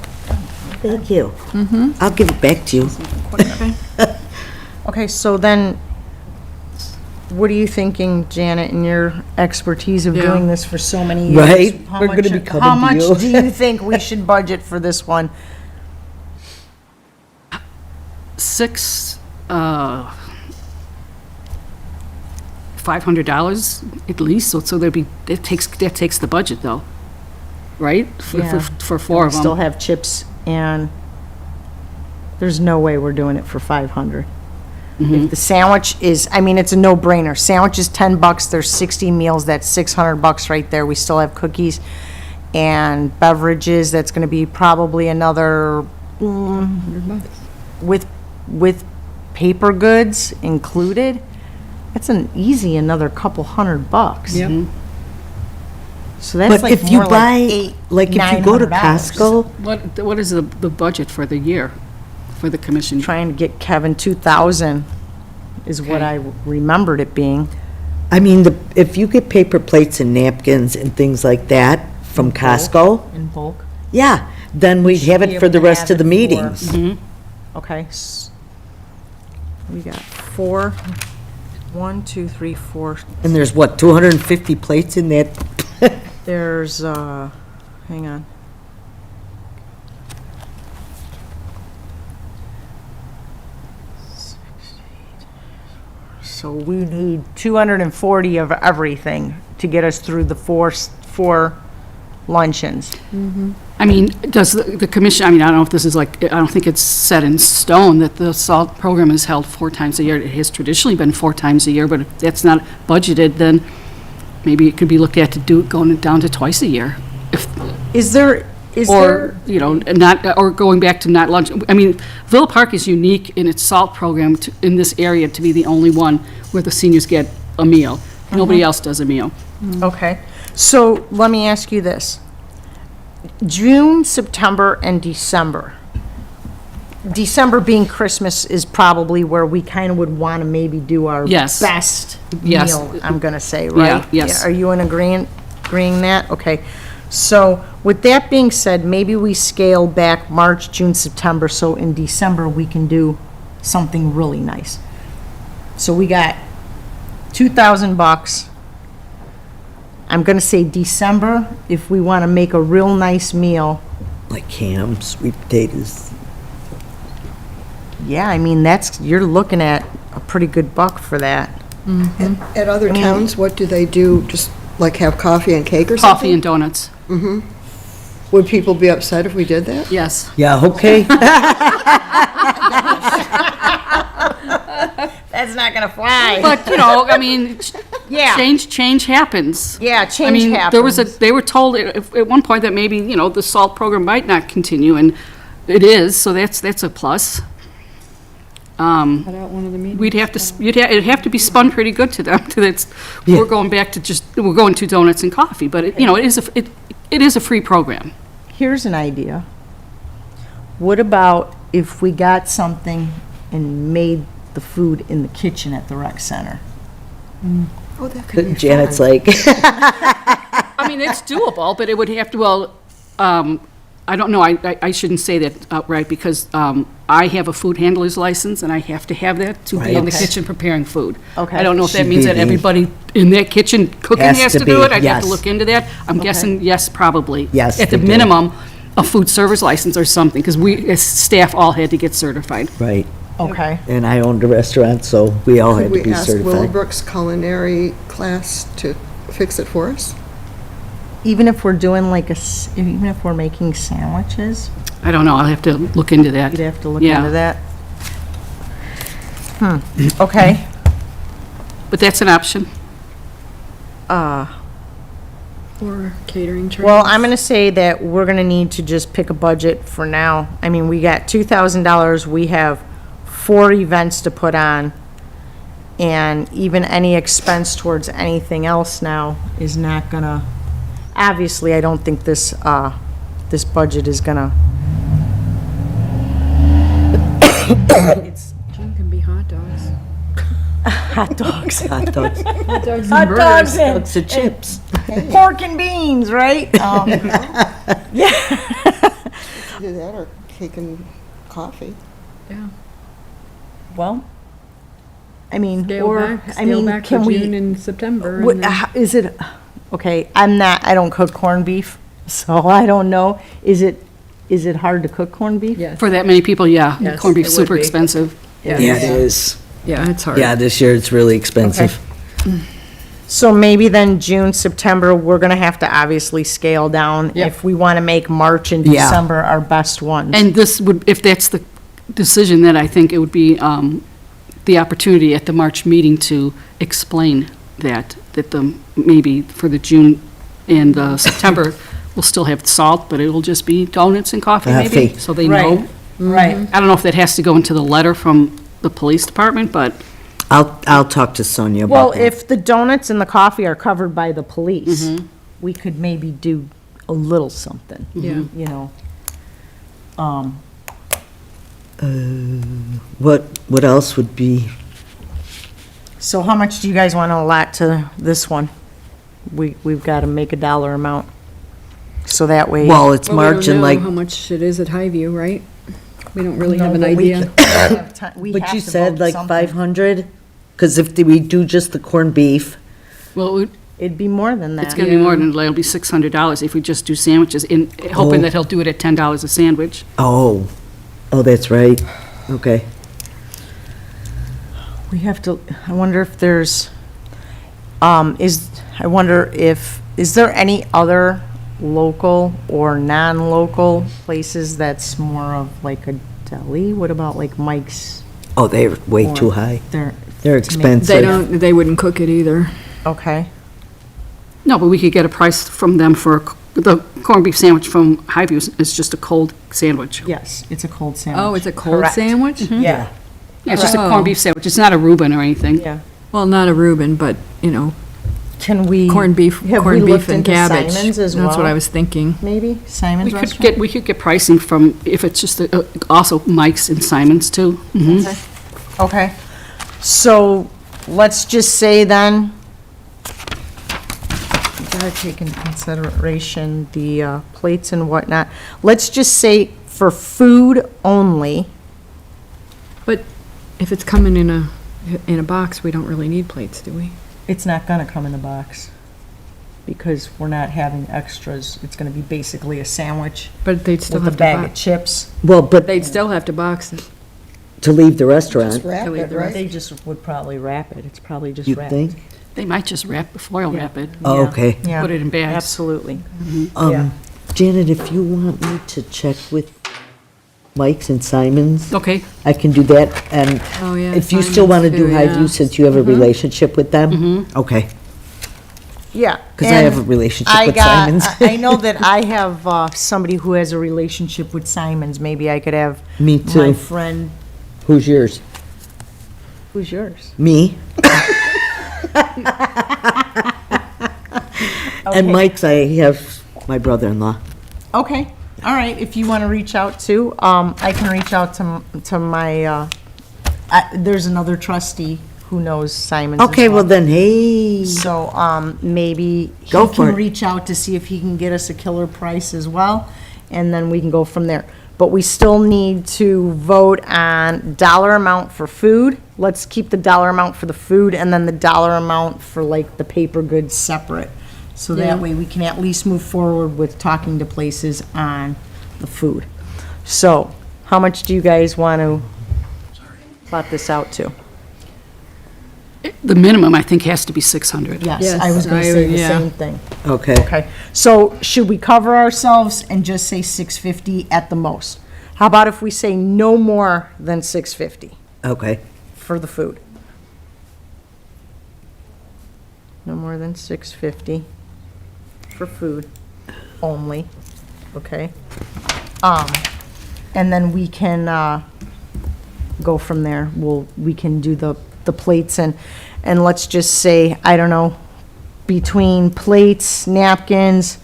thank you. I'll give it back to you. Okay, so then, what are you thinking, Janet, in your expertise of Yeah. doing this for so many years? Right? How We're much- gonna be coming How to much you. do you think we should budget for this one? $500 at least, so there'd be, that takes the budget though, right? Yeah. For four of We still them. have chips and, there's no way we're doing it for 500. If the sandwich is, I mean, it's a no-brainer. Sandwich is $10, there's 60 meals, that's $600 right there. We still have cookies and beverages, that's gonna be probably another, with paper goods included, that's an easy another couple $100. Yep. So that's But like if you more buy, like like if you go to $900. Costco, What is the budget for the year for the commission? Trying to get Kevin 2,000 is what I remembered it being. I mean, if you get paper plates and napkins and things like that from Costco, In bulk. yeah, then we'd have Be it for able the to rest have of the it meetings. Okay. We got 4, 1, 2, 3, 4. And there's what, 250 plates in that? There's, hang on. So we need 240 of everything to get us through the four luncheons. I mean, does the commission, I mean, I don't know if this is like, I don't think it's set in stone that the SALT program is held 4 times a year. It has traditionally been 4 times a year, but if that's not budgeted, then maybe it could be looked at to do, going down to twice a year. Is there, Or, not, or going back to not lunch. I mean, Villa Park is unique in its SALT program in this area to be the only one where the seniors get a meal. Nobody else does a meal. Okay, so let me ask you this. June, September, and December. December being Christmas is probably where we kind of would want to maybe do our Yes. best Yes. meal, I'm going to say, right? yes. Are you in agreeing that? Okay. So with that being said, maybe we scale back March, June, September, so in December we can do something really nice. So we got $2,000. I'm gonna say December, if we wanna make a real nice meal. Like ham, sweet potatoes. Yeah, I mean, you're looking at a pretty good buck for that. At other towns, what do they do? Just like have coffee and cake or something? Coffee and donuts. Would people be upset if we did that? Yes. Yeah, okay. That's not gonna fly. But, I mean, Yeah. change happens. Yeah, I change mean, happens. they were told at one point that maybe, the SALT program might not continue, and it is, so that's a plus. Cut out one of the meetings. It'd have to be spun pretty good to them, we're going back to we're going to donuts and coffee, but it is a free program. Here's an idea. What about if we got something and made the food in the kitchen at the rec center? Oh, that could be Janet's fun. like, I mean, it's doable, but it would have to, well, I don't know, I shouldn't say that outright, because I have a food handler's license, and I have to have that to be in the Right. kitchen preparing food. Okay. I don't know if that Should means be that the- everybody in that kitchen cooking Has has to to do be, it. I'd have to yes. look into that. I'm guessing, yes, probably. Yes, At the they do. minimum, a food service license or something, because we, as staff, all had to get certified. Right, Okay. and I owned a restaurant, so we all had Could to we be ask certified. Willowbrook's culinary class to fix it for us? Even if we're doing like even if we're making sandwiches, I don't know, I'll have to look into that. you'd have to look Yeah. into that. Okay. But that's an option. Or catering charges. Well, I'm gonna say that we're gonna need to just pick a budget for now. I mean, we got $2,000, we have 4 events to put on, and even any expense towards anything else now is not gonna, obviously, I don't think this, this budget is gonna. It's June can be hot dogs. hot dogs, Hot dogs, Hot dogs hot dogs and dogs and chips. pork and beans, right? Do that or cake and coffee. Yeah. Well, I mean, Scale or, back, I scale mean, back can for we? June and September. What, and then- is it, okay, I don't cook corned beef, so I don't know. Is it hard to cook corned beef? Yes. For that many people, yeah. Yes, Corned beef's it would super be. expensive. Yeah, it is. Yeah, it's hard. Yeah, this year it's really expensive. So maybe then June, September, we're gonna have to obviously scale down Yep. if we wanna make March and Yeah. December our best ones. And this would, if that's the decision, then I think it would be the opportunity at the March meeting to explain that the, maybe for the June and September, we'll still have salt, but it will just be donuts and coffee maybe, Coffee. so they Right. know. Right, I don't know if that has to go into the letter from the police department, but I'll talk to Sonia well, about that. if the donuts and the coffee are covered by the police, we could maybe do a little something, Yeah. you know? What else would be, So how much do you guys want to allot to this one? We've got to make a dollar amount. So that way. well, it's Well, March and like, We don't know how much it is at Highview, right? We don't really have an No, but we idea. have ti- we but have you to said vote like something. 500? Because if we do just the corned beef, well, It'd be more than it's that. going to be more than, it'll be $600 if we just do sandwiches, hoping Oh. that he'll do it at $10 a sandwich. oh, that's right, okay. We have to, I wonder if there's, is there any other local or non-local places that's more of like a deli? What about like Mike's? Oh, they're way Or- too high. They're, They're expensive. They wouldn't cook it either. okay. No, but we could get a price from them for, the corned beef sandwich from Highview is just a cold sandwich. Yes, it's a cold sandwich. Oh, it's a cold Correct. sandwich? Yeah, Yeah, it's just a Oh. corned beef sandwich, it's not a Reuben or anything. yeah. Well, not a Reuben, but, you know, Can we? corned beef, have we corned beef looked and into cabbage. Simon's as That's what well? I was thinking. Maybe Simon's restaurant? We could get pricing from, if it's just, also Mike's and Simon's too. Mhm. Okay, so let's just say then, you gotta take into consideration the plates and whatnot. Let's just say for food only, But if it's coming in a box, we don't really need plates, do we? it's not gonna come in the box because we're not having extras. It's gonna be basically a sandwich But they'd still with a have to bag of box. chips. Well, but They'd still have to box it. to leave the Just restaurant, wrap To leave it, the right? They just would probably wrap it. It's probably just you wrapped. think? They might just foil wrap it, Oh, Yeah. okay. Yeah, put it in bags. absolutely. Yeah. Janet, if you want me to check with Mike's and Simon's, Okay, I can do that. And Oh, yeah. if you still want to Simon's do too, Highview, yeah. since you have a relationship with them? Okay, Yeah. because I and have a relationship I with got, Simon's. I know that I have somebody who has a relationship with Simons. Maybe I could have Me my too. friend, Who's yours? who's yours? Me? And Okay. Mike's, I have my brother-in-law. Okay, all right, if you want to reach out too, I can reach out to my, there's another trustee who knows Simon's as Okay, well then, hey, So, maybe he Go for can it. reach out to see if he can get us a killer price as well, and then we can go from there. But we still need to vote on dollar amount for food. Let's keep the dollar amount for the food and then the dollar amount for like the paper goods separate. So that way we can at least move forward with talking to places on the food. So, how much do you guys want to plot this out to? The minimum, I think, has to be 600. Yes, I was gonna Yes, say the yeah. same thing. okay. Okay, so should we cover ourselves and just say 650 at the most? How about if we say no more than 650 Okay, for the food? No more than 650 for food only, okay? And then we can, go from there. We can do the plates and let's just say, I don't know, between plates, napkins,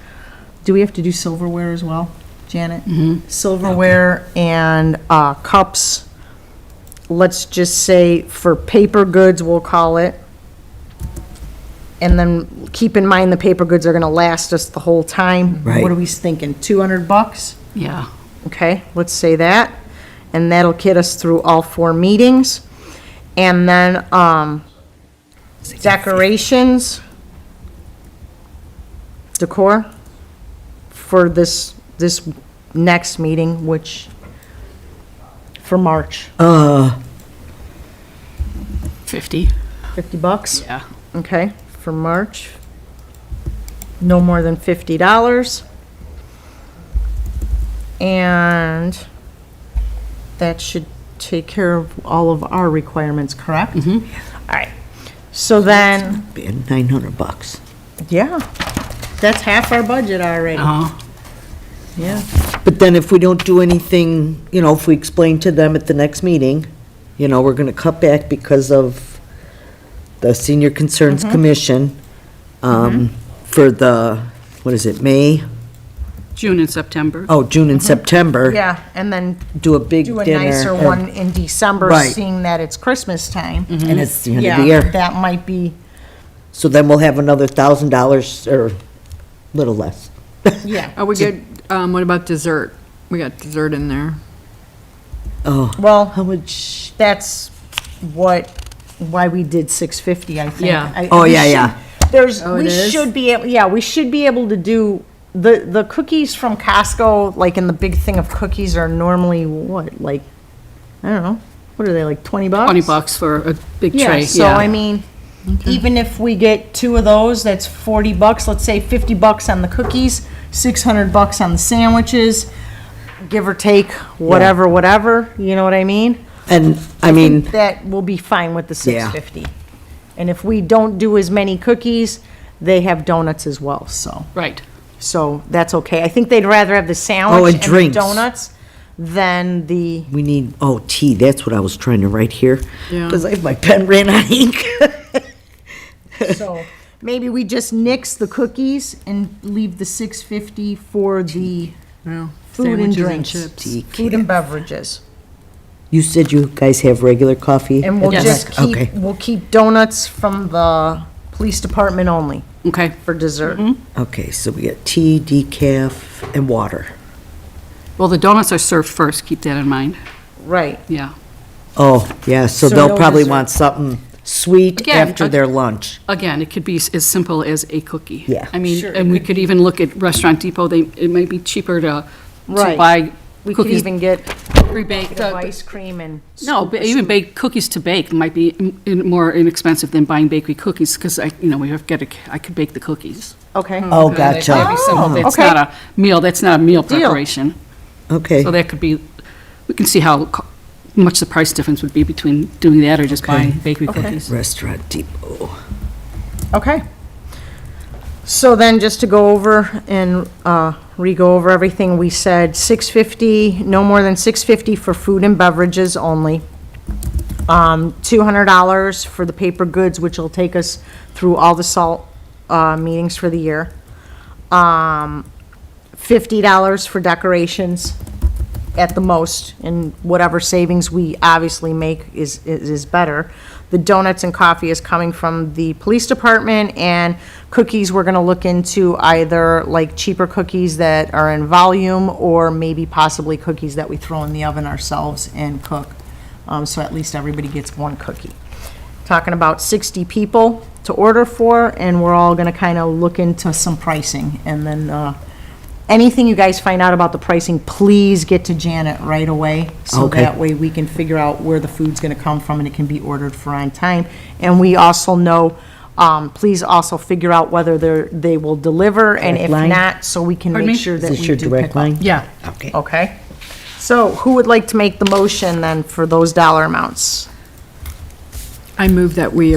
do we have to do silverware as well, Janet? Silverware and cups. Let's just say for paper goods, we'll call it. And then keep in mind the paper goods are gonna last us the whole time. Right. What are we thinking, $200? Yeah. Okay, let's say that. And that'll get us through all 4 meetings. And then, decorations, decor for this next meeting, which, for March, 50. $50? Yeah. Okay, for March. No more than $50. And that should take care of all of our requirements, correct? All right. So then, be $900. yeah, that's half our budget already. Yeah. But then if we don't do anything, you know, if we explain to them at the next meeting, you know, we're gonna cut back because of the Senior Concerns Commission, for the, what is it, May? June and September. Oh, June and September. Yeah, and then Do a big do a dinner. nicer one in December, Right. seeing that it's Christmas time. And it's the end of the Yeah, year. that might be, So then we'll have another $1,000 or little less. yeah. Are we good? What about dessert? We got dessert in there. Oh, Well, how much? that's why we did 650, I think. Yeah. Oh, We yeah, should- yeah. Oh, we it is? should be, we should be able to do, the cookies from Costco, like in the big thing of cookies are normally what, like, I don't know, what are they, like $20? $20 for a big Yeah, tray, so yeah. I mean, even if we get 2 of those, that's $40, let's say $50 on the cookies, $600 on the sandwiches, give or take, whatever, you know what I mean? And, I mean, think that will be fine with the Yeah. 650. And if we don't do as many cookies, they have donuts as well, Right. so that's okay. I think they'd rather have the sandwich and and the drinks. donuts than the, we need, oh, tea, that's what I was trying to write here. Yeah. Because my pen ran out of ink. so maybe we just nix the cookies and leave the 650 for the Well, food and sandwiches drinks. chips. Tea Food and beverages. You said you guys have regular coffee? And we'll Yes. just Okay. we'll keep donuts from the police department only Okay. for dessert. Okay, so we got tea, decaf, and water. Well, the donuts are served first, keep that in mind. Right. Yeah. Oh, yeah, so So they'll no probably dessert. want something sweet Again, after their lunch. Again, it could be as simple as a cookie. Yeah. I mean, Sure, and we could even look at Restaurant Depot, it might be cheaper to Right. buy We could cookies even get pre-baked. of ice cream and. No, but even bake cookies to bake might be more inexpensive than buying bakery cookies, because I could bake the cookies. Okay. Oh, That'd be gotcha. simple. That's okay. not a meal, that's not a meal Deal. preparation. Okay, So that could be, we can see how much the price difference would be between doing that or just Okay. buying bakery Okay. cookies. Restaurant Depot. Okay. So then, just to go over and re-go over everything, we said 650, no more than 650 for food and beverages only. $200 for the paper goods, which will take us through all the SALT meetings for the year. $50 for decorations at the most, and whatever savings we obviously make is better. The donuts and coffee is coming from the police department, and cookies, we're gonna look into either like cheaper cookies that are in volume, or maybe possibly cookies that we throw in the oven ourselves and cook. So at least everybody gets one cookie. Talking about 60 people to order for, and we're all gonna kind of look into some pricing. And then, anything you guys find out about the pricing, please get to Janet right away. So Okay. that way we can figure out where the food's gonna come from and it can be ordered for on time. And we also know, please also figure out whether they will deliver, and if Direct line? not, so we can Pardon make me? sure Is that this we your do direct pick up. line? Yeah. Okay. Okay. So who would like to make the motion then for those dollar amounts? I move that we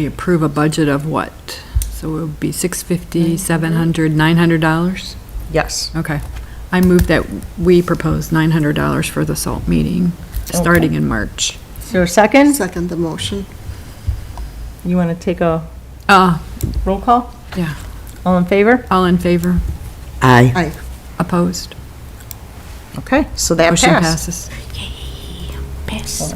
approve a budget of what? So it would be $650, $700, $900? Yes. Okay. I move that we propose $900 for the SALT meeting, starting in March. Is there a second? Second the motion. You want to take a Uh, roll call? yeah. All in favor? All in favor? Aye. Aye. Opposed? Okay, so that Motion passed. passes.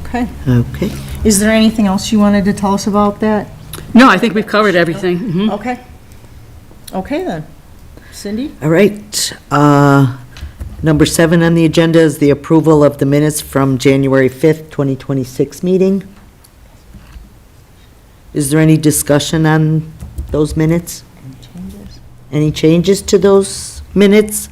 Okay. Okay. Is there anything else you wanted to tell us about that? No, I think we've covered everything. Mhm. Okay. Okay, then. Cindy? All right. Number 7 on the agenda is the approval of the minutes from January 5th, 2026 meeting. Is there any discussion on those minutes? Any changes? Any changes to those minutes?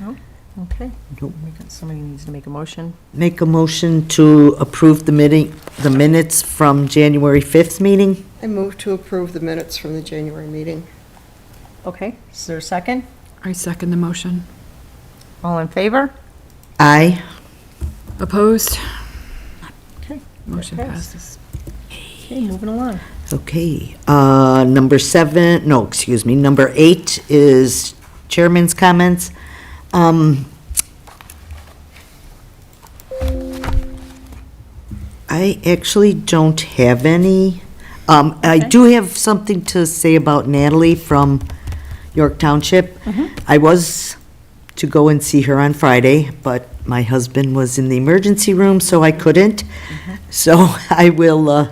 No? Okay. Nope. Somebody needs to make a motion. Make a motion to approve the minutes from January 5th meeting? I move to approve the minutes from the January meeting. Okay, is there a second? I second the motion. All in favor? Aye. Opposed? Okay. Motion Passed. passes. Okay, moving along. Okay, number 8 is chairman's comments. I actually don't have any. I do have something to say about Natalie from York Township. I was to go and see her on Friday, but my husband was in the emergency room, so I couldn't. So I will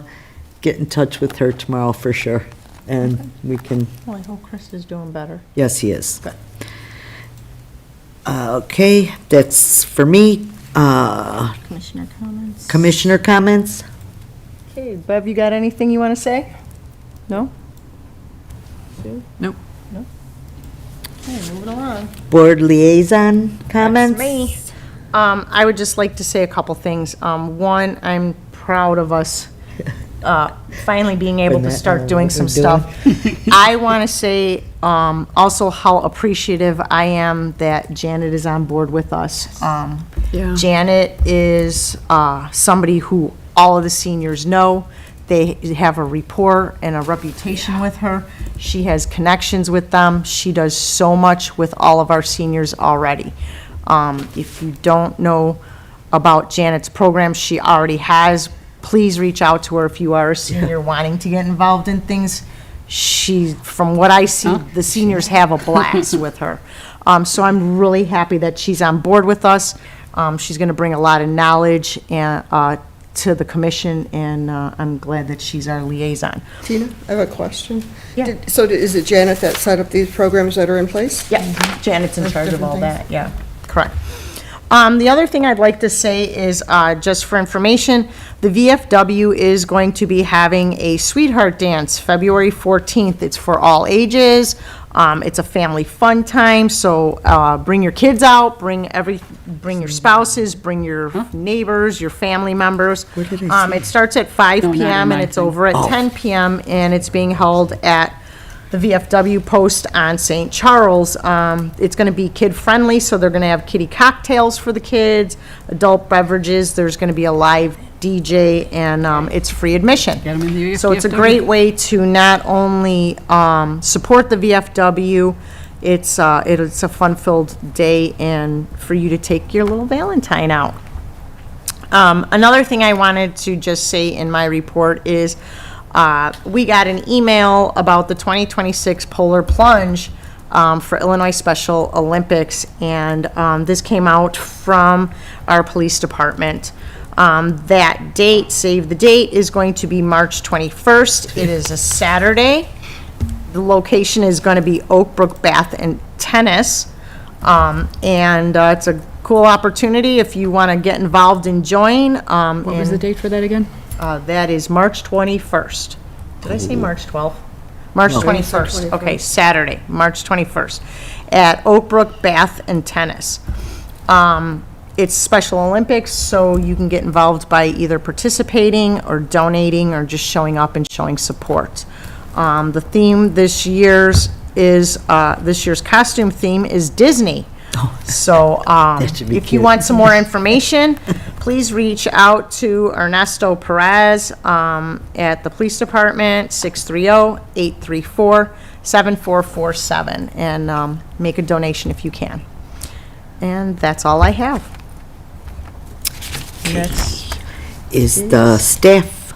get in touch with her tomorrow for sure, and we can, Well, I hope Chris is doing better. yes, he is. Good. Okay, that's for me. Commissioner comments? Commissioner comments? Okay, Bev, you got anything you want to say? No? Nope. Okay, moving along. Board liaison comments? That's me. I would just like to say a couple things. One, I'm proud of us finally being able to Burnett, start doing what some we're stuff. I want to say also how appreciative I am that Janet is on board with us. Yeah. Janet is somebody who all of the seniors know. They have a rapport and a reputation with her. She has connections with them. She does so much with all of our seniors already. If you don't know about Janet's program, she already has. Please reach out to her if you are a senior wanting to get involved in things. She, from what I see, the seniors have a blast with her. So I'm really happy that she's on board with us. She's going to bring a lot of knowledge and to the commission, and I'm glad that she's our liaison. Tina, I have a question. Yeah. So is it Janet that set up these programs that are in place? Yeah, Janet's in charge of all different that, yeah, correct. The other thing I'd like to say is, just for information, the VFW is going to be having a Sweetheart Dance, February 14th. It's for all ages. It's a family fun time, so bring your kids out, bring your spouses, bring your neighbors, your family members. It starts at 5 No, not in PM and my it's thing. over at 10 PM, and it's being held at the VFW post on St. Charles. It's going to be kid-friendly, so they're going to have kiddie cocktails for the kids, adult beverages, there's going to be a live DJ, and it's free admission. Get 'em in the So it's a VFW. great way to not only support the VFW, it's a fun-filled day, and for you to take your little Valentine out. Another thing I wanted to just say in my report is, we got an email about the 2026 Polar Plunge for Illinois Special Olympics, and this came out from our police department. That date, save the date, is going to be March 21st. It is a Saturday. The location is going to be Oak Brook Bath and Tennis. And it's a cool opportunity if you want to get involved and join. What was the date for that again? That is March 21st. Did I say March 12th? March 21st. Okay, Saturday, March 21st, at Oak Brook Bath and Tennis. It's Special Olympics, so you can get involved by either participating or donating or just showing up and showing support. The theme this year's costume theme is Disney. So should be if you cute. want some more information, please reach out to Ernesto Perez at the Police Department, 630-834-7447, and make a donation if you can. And that's all I have. And that's Is the staff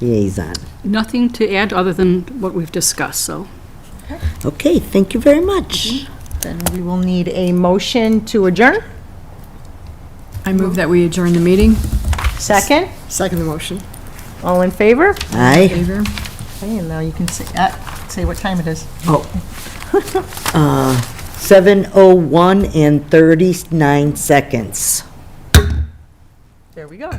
liaison. Nothing to add other than what we've discussed, so. Okay, thank you very much. Then we will need a motion to adjourn. I move that we adjourn the meeting. Second, Second the motion. all in favor? Aye. Favor? Okay, and now you can say what time it is. 7:01 and 39 seconds. There we go.